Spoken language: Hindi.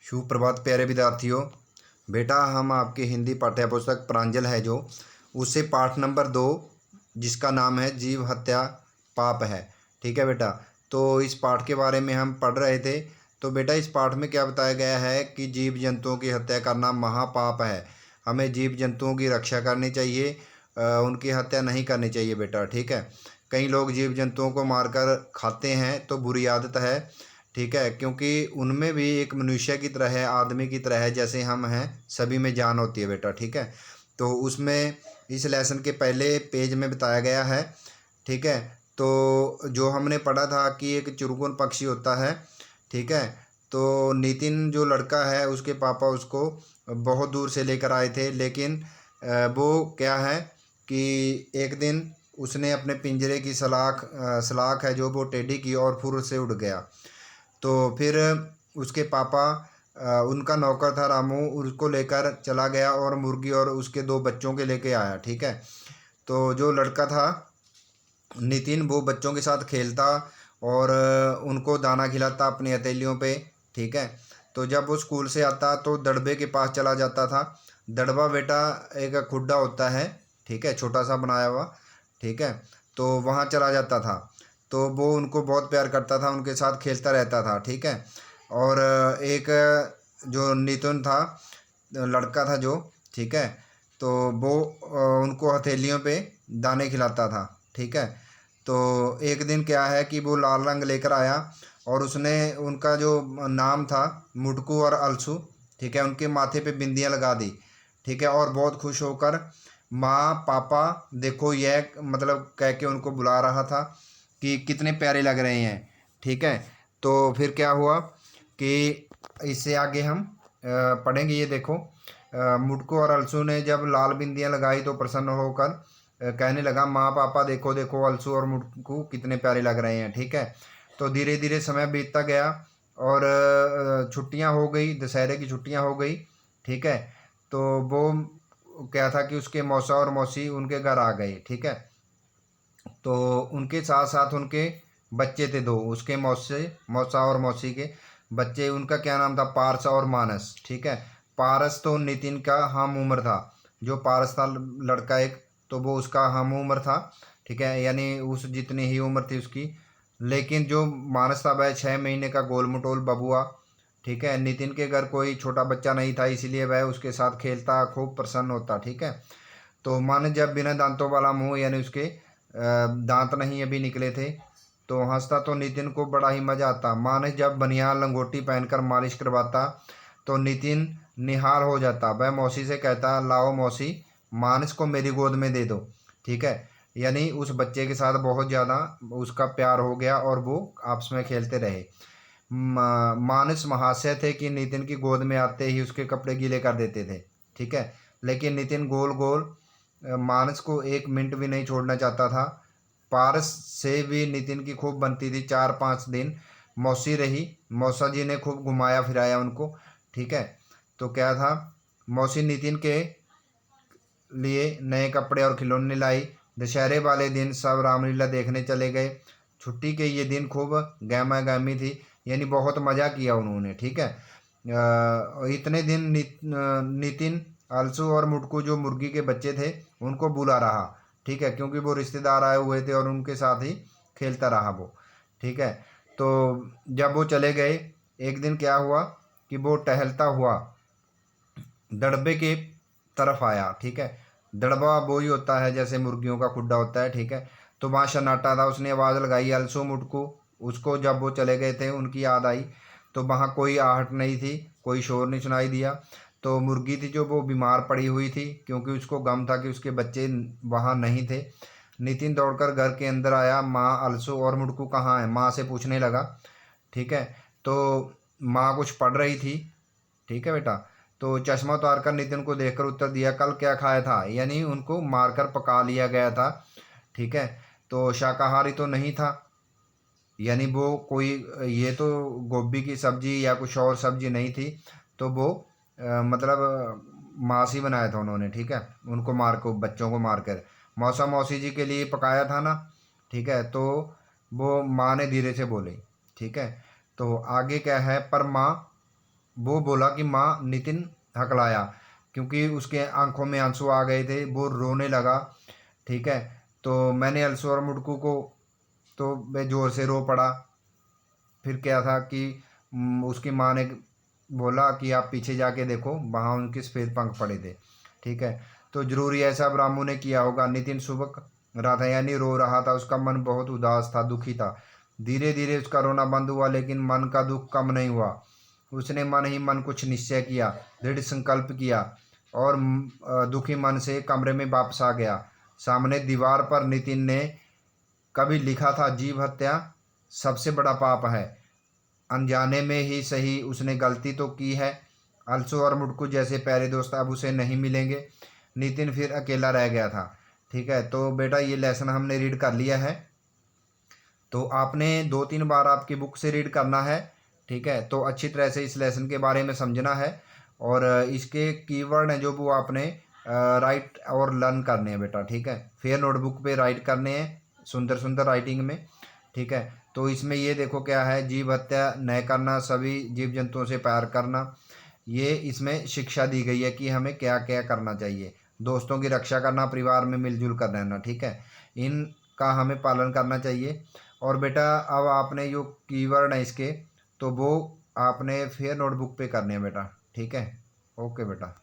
सुप्रभात प्यारे विद्यार्थियों। बेटा हम आपके हिंदी पाठ्य पुस्तक प्रांजल है जो उससे पाठ नंबर 2 जिसका नाम है जीव हत्या पाप है। ठीक है बेटा, तो इस पाठ के बारे में हम पढ़ रहे थे। तो बेटा इस पाठ में क्या बताया गया है कि जीव जंतुओं की हत्या करना महापाप है। हमें जीव जंतुओं की रक्षा करनी चाहिए, उनकी हत्या नहीं करनी चाहिए बेटा। ठीक है, कई लोग जीव जंतुओं को मारकर खाते हैं तो बुरी आदत है। ठीक है, क्योंकि उनमें भी एक मनुष्य की तरह है, आदमी की तरह है, जैसे हम हैं, सभी में जान होती है बेटा। ठीक है, तो उसमें इस लेसन के पहले पेज में बताया गया है। ठीक है, तो जो हमने पढ़ा था कि एक चुरुगुन पक्षी होता है। ठीक है, तो नितिन जो लड़का है उसके पापा उसको बहुत दूर से लेकर आए थे, लेकिन वो क्या है कि एक दिन उसने अपने पिंजरे की सलाख है जो वो टेढ़ी की और फुर से उड़ गया। तो फिर उसके पापा उनका नौकर था रामू, उसको लेकर चला गया और मुर्गी और उसके 2 बच्चों के लेके आया। ठीक है, तो जो लड़का था नितिन वो बच्चों के साथ खेलता और उनको दाना खिलाता अपनी हथेलियों पे। ठीक है, तो जब वो स्कूल से आता तो दड़बे के पास चला जाता था। दड़बा बेटा एक खुड्डा होता है, ठीक है, छोटा सा बनाया हुआ। ठीक है, तो वहाँ चला जाता था। तो वो उनको बहुत प्यार करता था, उनके साथ खेलता रहता था। ठीक है, और एक जो नितिन था लड़का था जो, ठीक है, तो वो उनको हथेलियों पे दाने खिलाता था। ठीक है, तो एक दिन क्या है कि वो लाल रंग लेकर आया और उसने उनका जो नाम था मुटकू और अलसू, ठीक है, उनके माथे पे बिंदियाँ लगा दी। ठीक है, और बहुत खुश होकर माँ पापा देखो यह मतलब कह के उनको बुला रहा था कि कितने प्यारे लग रहे हैं। ठीक है, तो फिर क्या हुआ कि इससे आगे हम पढ़ेंगे। ये देखो मुटकू और अलसू ने जब लाल बिंदियाँ लगाई तो प्रसन्न होकर कहने लगा माँ पापा देखो देखो अलसू और मुटकू कितने प्यारे लग रहे हैं। ठीक है, तो धीरे धीरे समय बीतता गया और छुट्टियां हो गई, दशहरे की छुट्टियां हो गई। ठीक है, तो वो क्या था कि उसके मौसा और मौसी उनके घर आ गए। ठीक है, तो उनके साथ साथ उनके बच्चे थे 2, उसके मौसा और मौसी के बच्चे। उनका क्या नाम था, पारस और मानस। ठीक है, पारस तो नितिन का हम उम्र था, जो पारस था लड़का एक, तो वो उसका हम उम्र था। ठीक है, यानी उस जितनी ही उम्र थी उसकी। लेकिन जो मानस था वह 6 महीने का गोल मटोल बबुआ। ठीक है, नितिन के घर कोई छोटा बच्चा नहीं था, इसलिए वह उसके साथ खेलता, खूब प्रसन्न होता। ठीक है, तो माने जब बिना दांतों वाला मुंह, यानी उसके दांत नहीं अभी निकले थे, तो हंसता तो नितिन को बड़ा ही मजा आता। माने जब बनियान लंगोटी पहनकर मालिश करवाता तो नितिन निहाल हो जाता। वह मौसी से कहता लाओ मौसी मानस को मेरी गोद में दे दो। ठीक है, यानी उस बच्चे के साथ बहुत ज़्यादा उसका प्यार हो गया और वो आपस में खेलते रहे। मानस महाशय थे कि नितिन की गोद में आते ही उसके कपड़े गीले कर देते थे। ठीक है, लेकिन नितिन गोल गोल मानस को 1 मिनट भी नहीं छोड़ना चाहता था। पारस से भी नितिन की खूब बनती थी। 4-5 दिन मौसी रही, मौसा जी ने खूब घुमाया फिराया उनको। ठीक है, तो क्या था, मौसी नितिन के लिए नए कपड़े और खिलौने लाई। दशहरे वाले दिन सब रामलीला देखने चले गए। छुट्टी के ये दिन खूब गहमा गहमी थी, यानी बहुत मज़ा किया उन्होंने। ठीक है, इतने दिन नितिन अलसू और मुटकू जो मुर्गी के बच्चे थे उनको बुला रहा। ठीक है, क्योंकि वो रिश्तेदार आए हुए थे और उनके साथ ही खेलता रहा वो। ठीक है, तो जब वो चले गए, एक दिन क्या हुआ कि वो टहलता हुआ दड़बे के तरफ आया। ठीक है, दड़बा वो ही होता है जैसे मुर्गियों का खुड्डा होता है। ठीक है, तो वहाँ सन्नाटा था। उसने आवाज़ लगाई अलसू मुटकू, उसको जब वो चले गए थे उनकी याद आई, तो वहाँ कोई आहट नहीं थी, कोई शोर नहीं सुनाई दिया। तो मुर्गी थी जो वो बीमार पड़ी हुई थी, क्योंकि उसको गम था कि उसके बच्चे वहाँ नहीं थे। नितिन दौड़कर घर के अंदर आया, माँ अलसू और मुटकू कहाँ है, माँ से पूछने लगा। ठीक है, तो माँ कुछ पढ़ रही थी। ठीक है बेटा, तो चश्मा उतार कर नितिन को देखकर उत्तर दिया कल क्या खाया था, यानी उनको मारकर पका लिया गया था। ठीक है, तो शाकाहारी तो नहीं था, यानी वो कोई ये तो गोभी की सब्जी या कुछ और सब्जी नहीं थी, तो वो मतलब मांस ही बनाया था उन्होंने। ठीक है, उनको मार को बच्चों को मार कर मौसा मौसी जी के लिए पकाया था ना। ठीक है, तो वो माँ ने धीरे से बोले। ठीक है, तो आगे क्या है, पर माँ वो बोला कि माँ, नितिन हकलाया, क्योंकि उसके आंखों में आंसू आ गए थे, वो रोने लगा। ठीक है, तो मैंने अलसू और मुड़कू को, तो मैं ज़ोर से रो पड़ा। फिर क्या था कि उसकी माँ ने बोला कि आप पीछे जाके देखो, वहाँ उनके सफ़ेद पंख पड़े थे। ठीक है, तो ज़रूरी ऐसा अब रामू ने किया होगा। नितिन सुबह रहा था, यानी रो रहा था, उसका मन बहुत उदास था, दुखी था। धीरे धीरे उसका रोना बंद हुआ, लेकिन मन का दुख कम नहीं हुआ। उसने मन ही मन कुछ निश्चय किया, दृढ़ संकल्प किया, और दुखी मन से कमरे में वापस आ गया। सामने दीवार पर नितिन ने कभी लिखा था, जीव हत्या सबसे बड़ा पाप है। अनजाने में ही सही उसने गलती तो की है। अलसू और मुटकू जैसे प्यारे दोस्त अब उसे नहीं मिलेंगे। नितिन फिर अकेला रह गया था। ठीक है, तो बेटा ये लेसन हमने रीड कर लिया है। तो आपने 2-3 बार आपकी बुक से रीड करना है। ठीक है, तो अच्छी तरह से इस लेसन के बारे में समझना है, और इसके कीवर्ड हैं जो वो आपने राइट और लर्न करने हैं बेटा। ठीक है, फिर नोटबुक पे राइट करने हैं सुंदर सुंदर राइटिंग में। ठीक है, तो इसमें ये देखो क्या है, जीव हत्या न करना, सभी जीव जंतुओं से प्यार करना, ये इसमें शिक्षा दी गई है कि हमें क्या क्या करना चाहिए। दोस्तों की रक्षा करना, परिवार में मिलजुल कर रहना। ठीक है, इनका हमें पालन करना चाहिए। और बेटा अब आपने जो कीवर्ड है इसके, तो वो आपने फिर नोटबुक पे करने हैं बेटा। ठीक है, ओके बेटा।